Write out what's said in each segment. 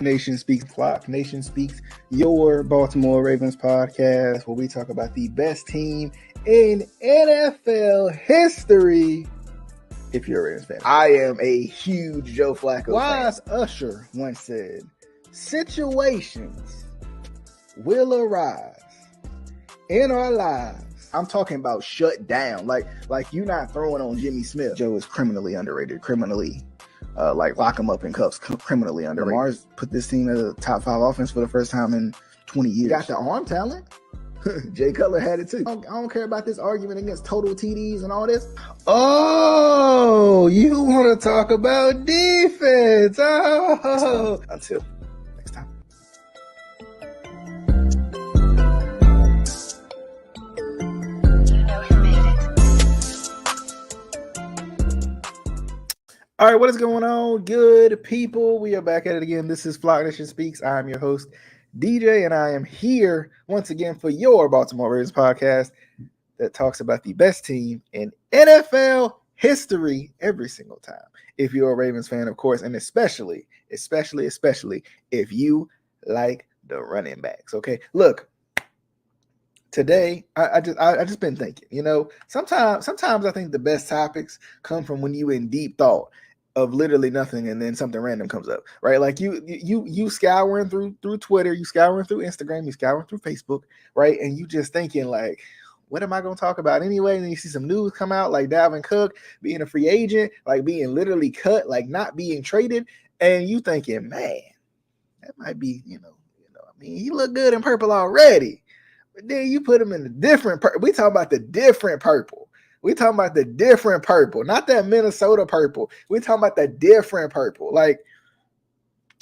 Nation Speaks Clock. Nation Speaks, your Baltimore Ravens podcast, where we talk about the best team in NFL history. If you're a Ravens fan, I am a huge Joe Flacco fan. Wise Usher once said, "Situations will arise in our lives." I'm talking about shut down. Like you're not throwing on Jimmy Smith. Joe is criminally underrated. Lock him up in cuffs, criminally underrated. Lamar's put this team as a top 5 offense for the first time in 20 years. Got the arm talent. Jay Cutler had it too. I don't care about this argument against total TDs and all this. Oh, you want to talk about defense? Oh, until next time. All right, what is going on, good people? We are back at it again. This is Flock Nation Speaks. I'm your host, DJ, and I am here once again for your Baltimore Ravens podcast that talks about the best team in NFL history every single time. If you're a Ravens fan, of course, and especially if you like the running backs. Okay, look. Today, I just been thinking. You know, sometimes I think the best topics come from when you in deep thought of literally nothing, and then something random comes up, right? Like you scouring through Twitter, you scouring through Instagram, you scouring through Facebook, right? And you just thinking like, what am I going to talk about anyway? And then you see some news come out, like Dalvin Cook being a free agent, like being literally cut, like not being traded, and you thinking, man, that might be, I mean, he looked good in purple already. But then you put him in the different purple. We talking about the different purple. We talking about the different purple, not that Minnesota purple. We talking about the different purple. Like,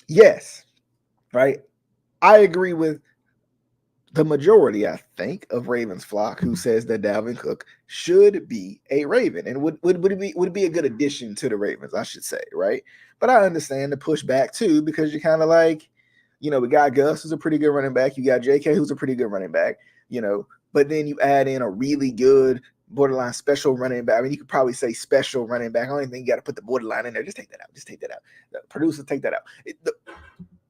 yes, right? I agree with the majority, I think, of Ravens flock who says that Dalvin Cook should be a Raven and would it be a good addition to the Ravens, I should say, right? But I understand the pushback too, because you're kind of like, we got Gus, who's a pretty good running back. You got JK, who's a pretty good running back, but then you add in a really good borderline special running back. I mean, you could probably say special running back. I don't even think you got to put the borderline in there. Just take that out. The producer, take that out.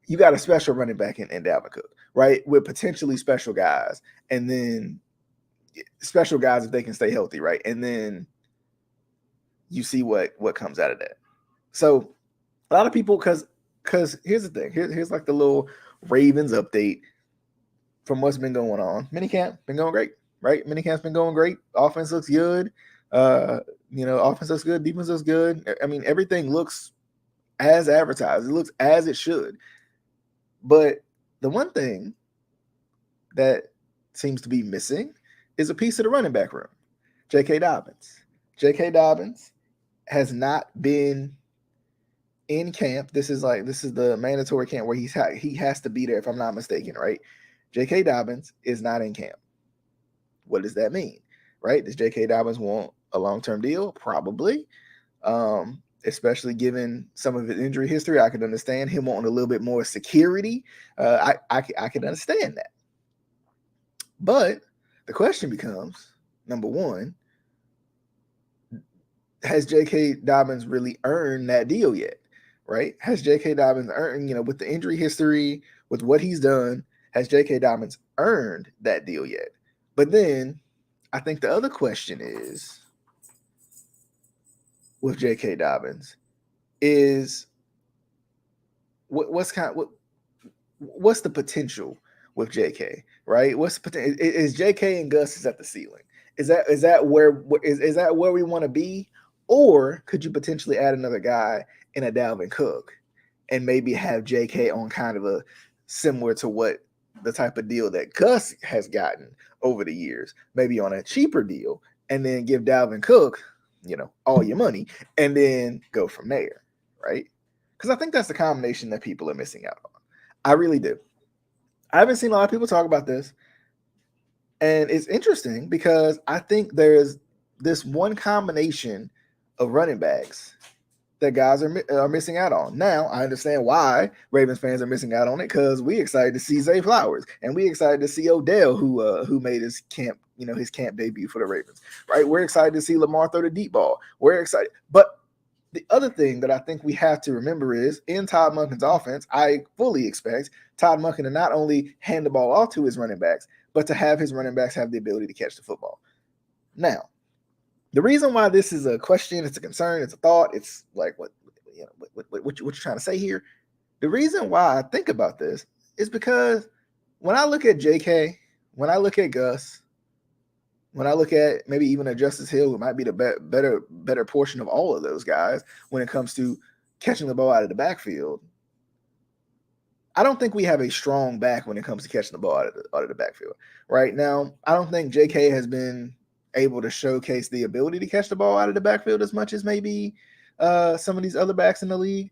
You got a special running back in Dalvin Cook, right? With potentially special guys. And then special guys if they can stay healthy, right? And then you see what comes out of that. So a lot of people, because here's the thing. Here's like the little Ravens update from what's been going on. Minicamp been going great, right? Minicamp's been going great. Offense looks good. Offense looks good. Defense looks good. I mean, everything looks as advertised. It looks as it should. But the one thing that seems to be missing is a piece of the running back room. J.K. Dobbins. J.K. Dobbins has not been in camp. This is the mandatory camp where he has to be there, if I'm not mistaken, right? J.K. Dobbins is not in camp. What does that mean, right? Does J.K. Dobbins want a long-term deal? Probably, especially given some of his injury history. I could understand him wanting a little bit more security. I can understand that. But the question becomes, number one, has J.K. Dobbins really earned that deal yet? Right? Has J.K. Dobbins earned, with the injury history, with what he's done, has J.K. Dobbins earned that deal yet? But then I think the other question is, with J.K. Dobbins, is what's the potential with J.K., right? What's the potential? Is J.K. and Gus is at the ceiling? Is that where we want to be? Or could you potentially add another guy in a Dalvin Cook and maybe have JK on kind of a similar to what the type of deal that Gus has gotten over the years, maybe on a cheaper deal, and then give Dalvin Cook, all your money, and then go from there, right? Because I think that's the combination that people are missing out on. I really do. I haven't seen a lot of people talk about this, and it's interesting because I think there's this one combination of running backs that guys are missing out on. Now, I understand why Ravens fans are missing out on it, because we excited to see Zay Flowers, and we excited to see Odell, who made his camp debut for the Ravens, right? We're excited to see Lamar throw the deep ball. We're excited, but the other thing that I think we have to remember is in Todd Monken's offense, I fully expect Todd Monken to not only hand the ball off to his running backs, but to have his running backs have the ability to catch the football. Now, the reason why this is a question, it's a concern, it's a thought, it's like what you're trying to say here. The reason why I think about this is because when I look at JK, when I look at Gus, when I look at maybe even a Justice Hill, who might be the better portion of all of those guys when it comes to catching the ball out of the backfield, I don't think we have a strong back when it comes to catching the ball out of the backfield. Right now, I don't think JK has been able to showcase the ability to catch the ball out of the backfield as much as maybe some of these other backs in the league.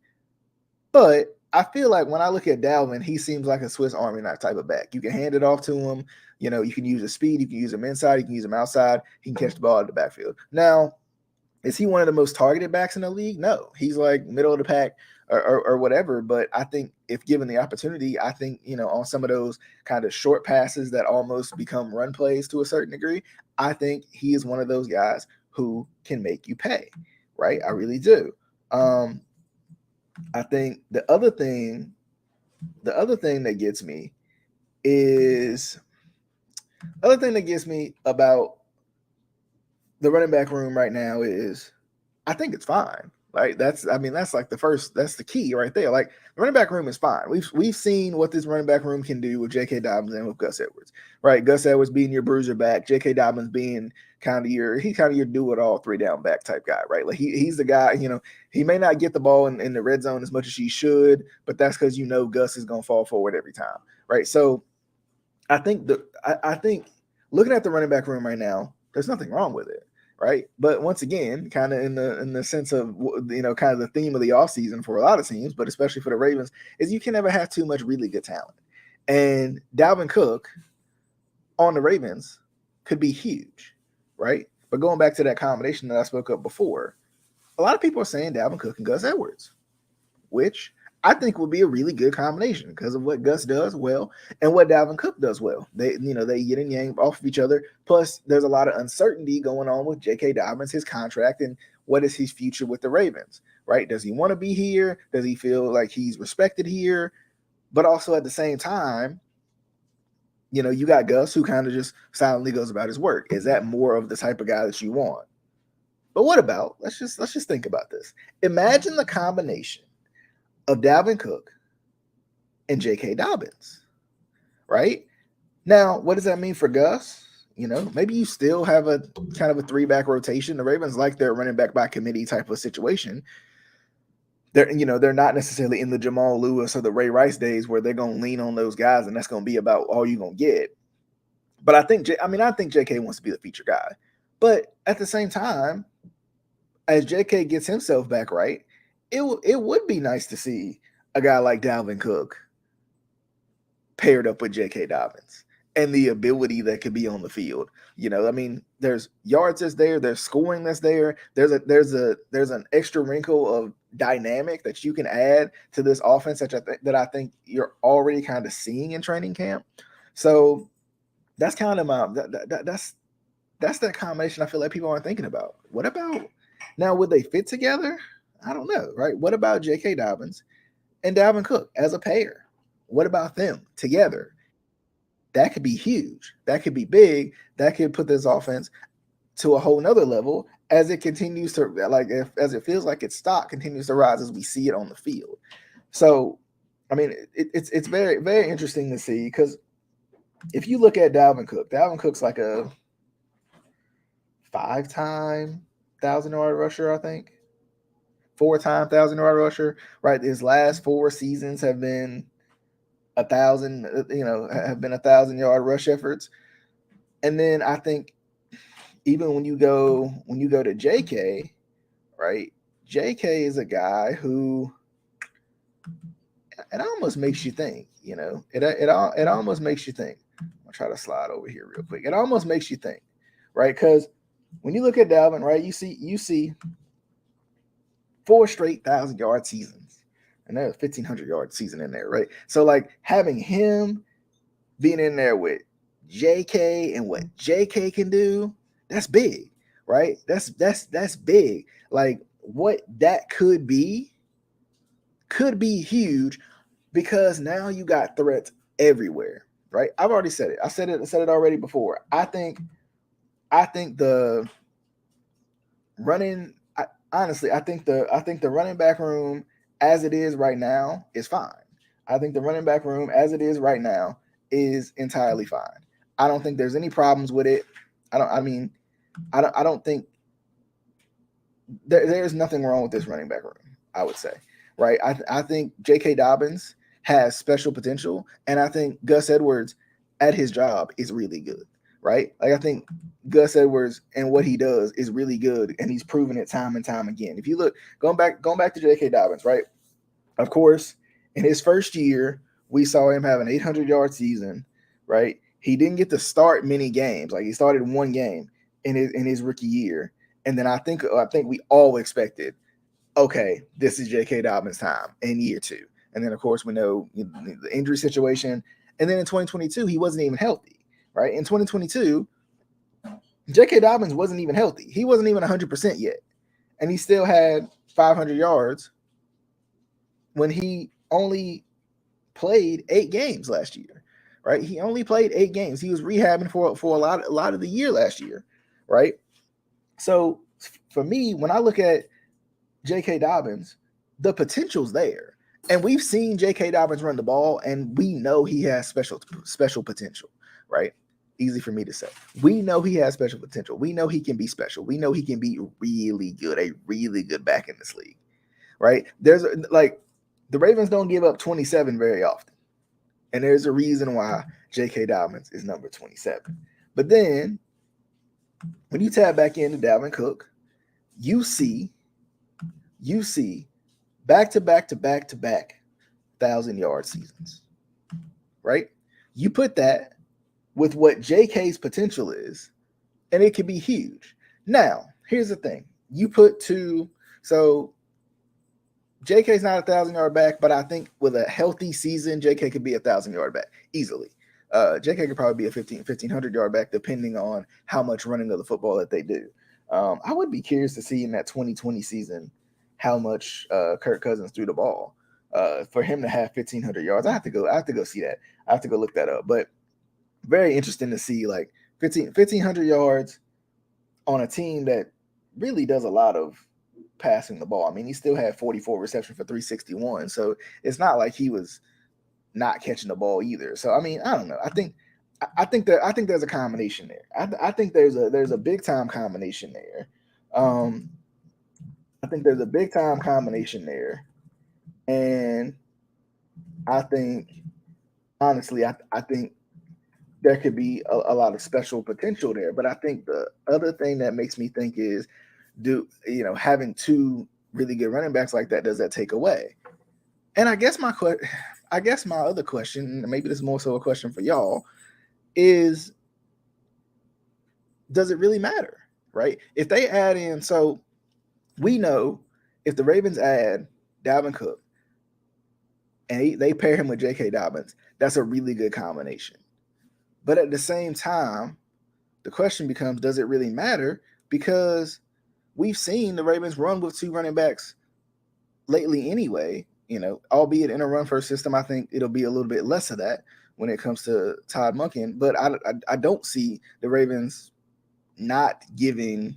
But I feel like when I look at Dalvin, he seems like a Swiss Army knife type of back. You can hand it off to him. You know, you can use his speed. You can use him inside. You can use him outside. He can catch the ball out of the backfield. Now, is he one of the most targeted backs in the league? No. He's like middle of the pack or whatever. But I think if given the opportunity, I think, you know, on some of those kind of short passes that almost become run plays to a certain degree, I think he is one of those guys who can make you pay, right? I really do. I think the other thing that gets me is about the running back room right now is I think it's fine. Like that's like that's the key right there. Like the running back room is fine. We've seen what this running back room can do with J.K. Dobbins and with Gus Edwards, right? Gus Edwards being your bruiser back, J.K. Dobbins being kind of your do it all 3-down back type guy, right? Like he's the guy. You know, he may not get the ball in the red zone as much as he should, but that's because you know Gus is gonna fall forward every time, right? So I think I think looking at the running back room right now, there's nothing wrong with it. Right. But once again, kind of in the sense of, you know, kind of the theme of the offseason for a lot of teams, but especially for the Ravens, is you can never have too much really good talent. And Dalvin Cook on the Ravens could be huge. Right. But going back to that combination that I spoke of before, a lot of people are saying Dalvin Cook and Gus Edwards, which I think would be a really good combination because of what Gus does well and what Dalvin Cook does well. They yin and yang off of each other. Plus, there's a lot of uncertainty going on with J.K. Dobbins, his contract, and what is his future with the Ravens, right? Does he want to be here? Does he feel like he's respected here? But also at the same time, you know, you got Gus who kind of just silently goes about his work. Is that more of the type of guy that you want? But what about, let's just think about this. Imagine the combination of Dalvin Cook and J.K. Dobbins, right? Now, what does that mean for Gus? You know, maybe you still have a kind of a 3-back rotation. The Ravens like their running back by committee type of situation. They're not necessarily in the Jamal Lewis or the Ray Rice days where they're going to lean on those guys and that's going to be about all you're going to get. But I think J.K. wants to be the feature guy. But at the same time, as J.K. gets himself back right, it would be nice to see a guy like Dalvin Cook paired up with J.K. Dobbins and the ability that could be on the field. You know, I mean, there's yards that's there, there's scoring that's there. There's an extra wrinkle of dynamic that you can add to this offense that I think you're already kind of seeing in training camp. So that's kind of that's that combination I feel like people aren't thinking about. What about now? Would they fit together? I don't know, right? What about J.K. Dobbins and Dalvin Cook as a pair? What about them together? That could be huge. That could be big. That could put this offense to a whole nother level as it continues to, as it feels like its stock continues to rise as we see it on the field. So, I mean, it's very, very interesting to see because if you look at Dalvin Cook's like a 5-time 1,000-yard rusher, I think. 4-time 1,000-yard rusher, right? His last 4 seasons have been 1,000, have been 1,000-yard rush efforts. And then I think even when you go to JK, right? JK is a guy who it almost makes you think, you know. It almost makes you think. I'll try to slide over here real quick. It almost makes you think, right? Because when you look at Dalvin, right, you see 4 straight 1,000-yard seasons, and there's a 1,500-yard season in there, right? So like having him being in there with JK and what JK can do, that's big, right? That's big. Like what that could be huge, because now you got threats everywhere, right? I've already said it. I said it already before. I think the running. Honestly, I think the running back room as it is right now is fine. I think the running back room as it is right now is entirely fine. I don't think there's any problems with it. I don't think there's nothing wrong with this running back room, I would say, right? I think J.K. Dobbins has special potential, and I think Gus Edwards at his job is really good, right? Like, I think Gus Edwards and what he does is really good, and he's proven it time and time again. If you look, going back to J.K. Dobbins, right? Of course, in his first year, we saw him have an 800-yard season, right? He didn't get to start many games. Like, he started one game in his rookie year. And then I think we all expected, okay, this is J.K. Dobbins' time in year two. And then, of course, we know the injury situation. And then in 2022, he wasn't even healthy, right? In 2022, J.K. Dobbins wasn't even healthy. He wasn't even 100% yet. And he still had 500 yards when he only played 8 games last year, right? He only played 8 games. He was rehabbing for a lot of the year last year, right? So for me, when I look at J.K. Dobbins, the potential's there. And we've seen J.K. Dobbins run the ball, and we know he has special potential, right? Easy for me to say. We know he has special potential. We know he can be special. We know he can be really good, a really good back in this league, right? There's the Ravens don't give up 27 very often. And there's a reason why J.K. Dobbins is number 27. But then when you tap back into Dalvin Cook, you see back-to-back 1,000-yard seasons, right? You put that with what JK's potential is, and it could be huge. Now, here's the thing. So JK's not a 1,000-yard back, but I think with a healthy season, JK could be a 1,000-yard back easily. JK could probably be a 1,500-yard back, depending on how much running of the football that they do. I would be curious to see in that 2020 season how much Kirk Cousins threw the ball for him to have 1,500 yards. I have to go see that. I have to go look that up. But very interesting to see, like, 1,500 yards on a team that really does a lot of passing the ball. I mean, he still had 44 receptions for 361. So it's not like he was not catching the ball either. So I mean, I don't know. I think there's a combination there. I think there's a big time combination there. I think there's a big time combination there, and I think honestly, I think there could be a lot of special potential there. But I think the other thing that makes me think is, having 2 really good running backs like that, does that take away? And I guess my other question, maybe this is more so a question for y'all, is, does it really matter, right? If they add in, so we know if the Ravens add Dalvin Cook and they pair him with J.K. Dobbins, that's a really good combination. But at the same time, the question becomes, does it really matter? Because we've seen the Ravens run with 2 running backs lately anyway, albeit in a run-first system. I think it'll be a little bit less of that when it comes to Todd Monken. But I don't see the Ravens not giving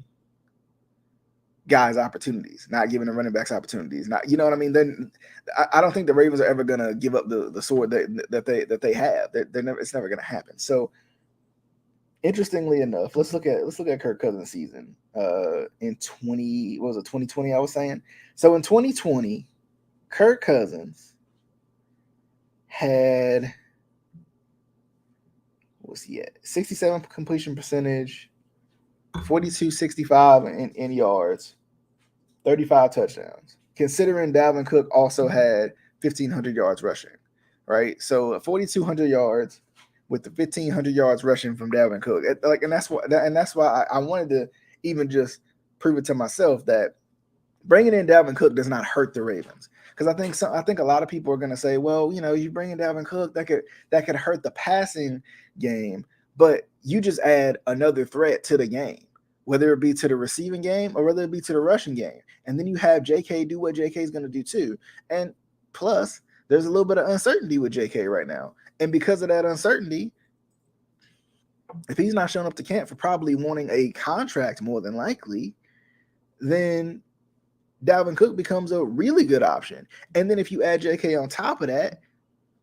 guys opportunities, not giving the running backs opportunities. Not, you know what I mean? Then I don't think the Ravens are ever going to give up the sword that they have. It's never going to happen. So interestingly enough, let's look at Kirk Cousins' season in 2020, I was saying. So in 2020, Kirk Cousins had, what was he at? 67 completion percentage, 42.65 in yards, 35 touchdowns. Considering Dalvin Cook also had 1,500 yards rushing, right? So 4,200 yards with the 1,500 yards rushing from Dalvin Cook. And that's why I wanted to even just prove it to myself that bringing in Dalvin Cook does not hurt the Ravens. Because I think a lot of people are going to say, well, you bring in Dalvin Cook, that could hurt the passing game, but you just add another threat to the game. whether it be to the receiving game or whether it be to the rushing game. And then you have JK do what JK is going to do too. And plus, there's a little bit of uncertainty with JK right now. And because of that uncertainty, if he's not showing up to camp for probably wanting a contract more than likely, then Dalvin Cook becomes a really good option. And then if you add JK on top of that,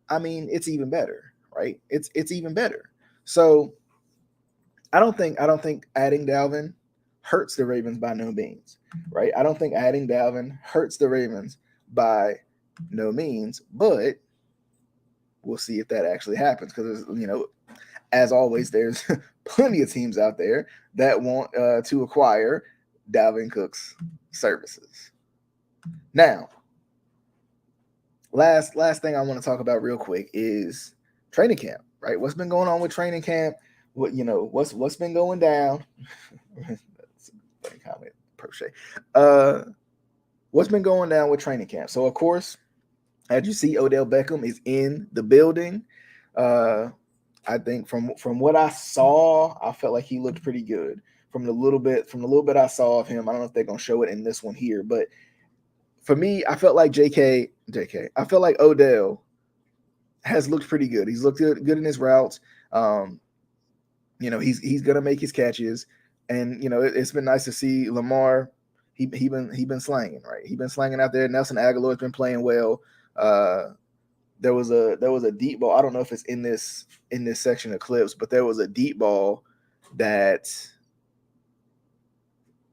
I mean, it's even better, right? It's even better. So I don't think adding Dalvin hurts the Ravens by no means, right? I don't think adding Dalvin hurts the Ravens by no means, but we'll see if that actually happens because, as always, there's plenty of teams out there that want to acquire Dalvin Cook's services. Now, last thing I want to talk about real quick is training camp, right? What's been going on with training camp? What's been going down? That's a funny comment, Prochet. What's been going down with training camp? So, of course, as you see, Odell Beckham is in the building. I think from what I saw, I felt like he looked pretty good. From the little bit I saw of him, I don't know if they're gonna show it in this one here, but for me, I felt like I felt like Odell has looked pretty good. He's looked good in his routes. He's gonna make his catches, and it's been nice to see Lamar. He been slanging, right? He been slanging out there. Nelson Aguilar's been playing well. There was a deep ball. I don't know if it's in this section of clips, but there was a deep ball that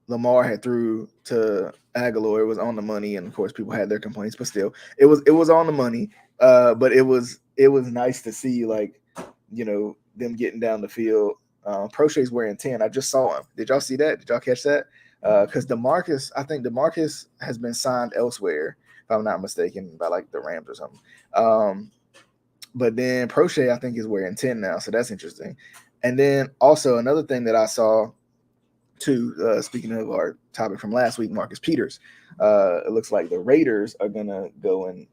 Lamar had threw to Aguilar. It was on the money, and of course, people had their complaints, but still, it was on the money. But it was nice to see, them getting down the field. Prochet's wearing 10. I just saw him. Did y'all see that? Did y'all catch that? Because I think DeMarcus has been signed elsewhere, if I'm not mistaken, by like the Rams or something. But then Prochet, I think, is wearing 10 now, so that's interesting. And then also another thing that I saw too, speaking of our topic from last week, Marcus Peters. It looks like the Raiders are gonna go and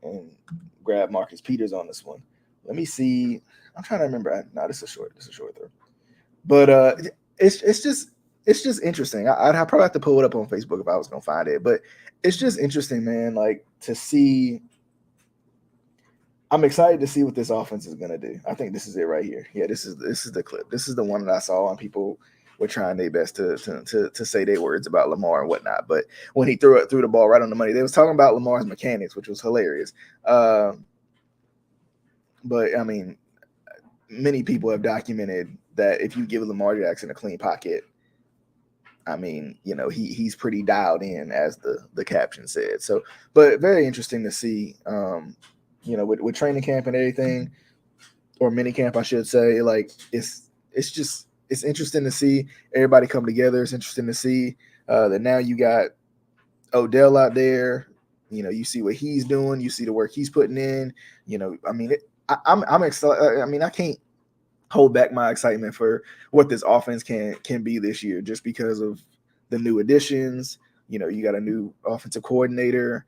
grab Marcus Peters on this one. Let me see. I'm trying to remember. No, this is a short throw. But it's just interesting. I'd probably have to pull it up on Facebook if I was gonna find it. But it's just interesting, man. Like to see. I'm excited to see what this offense is gonna do. I think this is it right here. Yeah, this is the clip. This is the one that I saw, and people were trying their best to say their words about Lamar and whatnot. But when he threw the ball right on the money, they was talking about Lamar's mechanics, which was hilarious. But I mean, many people have documented that if you give Lamar Jackson a clean pocket, I mean, he's pretty dialed in, as the caption said. So, but very interesting to see, with training camp and everything, or mini camp, I should say. Like it's interesting to see everybody come together. It's interesting to see that now you got Odell out there. You see what he's doing. You see the work he's putting in. I mean, I'm excited. I mean, I can't hold back my excitement for what this offense can be this year, just because of the new additions. You got a new offensive coordinator.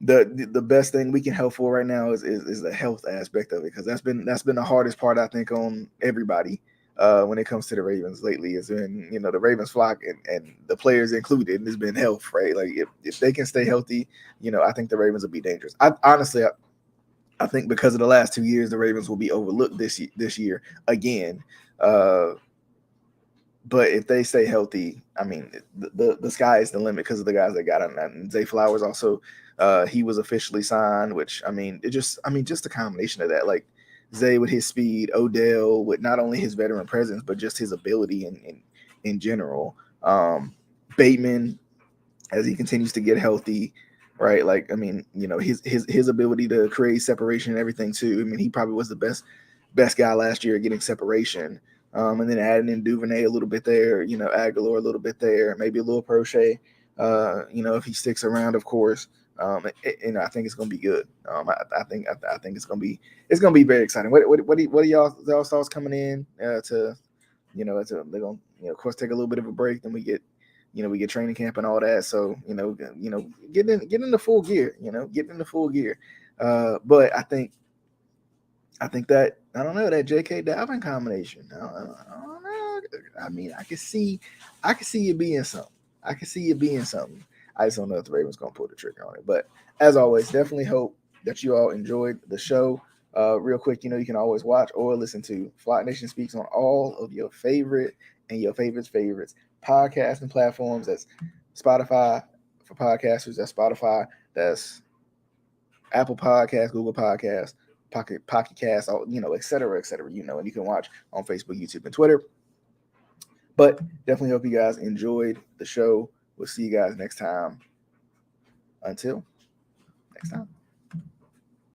The best thing we can help for right now is the health aspect of it, because that's been the hardest part, I think, on everybody when it comes to the Ravens lately. Has been the Ravens flock and the players included, and it's been health, right? Like if they can stay healthy, I think the Ravens will be dangerous. I think because of the last 2 years, the Ravens will be overlooked this year again. But if they stay healthy, I mean, the sky is the limit because of the guys that got on that. And Zay Flowers also, he was officially signed, which, I mean, just a combination of that. Like Zay with his speed, Odell with not only his veteran presence, but just his ability in general. Bateman, as he continues to get healthy, right? Like, I mean, his ability to create separation and everything too. I mean, he probably was the best guy last year at getting separation. And then adding in Duvernay a little bit there, Aguilar a little bit there, maybe a little Prochet, if he sticks around, of course. I think it's going to be good. I think it's going to be very exciting. What are y'all thoughts coming in they're going to, of course, take a little bit of a break. Then we get training camp and all that. So, get in the full gear, get in the full gear. But I think that, I don't know, that J.K. Dalvin combination, I don't know, I can see it being something. I can see it being something. I just don't know if the Ravens gonna pull the trigger on it. But as always, definitely hope that you all enjoyed the show. Real quick, you can always watch or listen to Flock Nation Speaks on all of your favorite and your favorites podcasting platforms. That's Spotify for podcasters. That's Spotify. That's Apple Podcasts, Google Podcasts, Pocket Cast, et cetera, et cetera. And you can watch on Facebook, YouTube, and Twitter. But definitely hope you guys enjoyed the show. We'll see you guys next time. Until next time.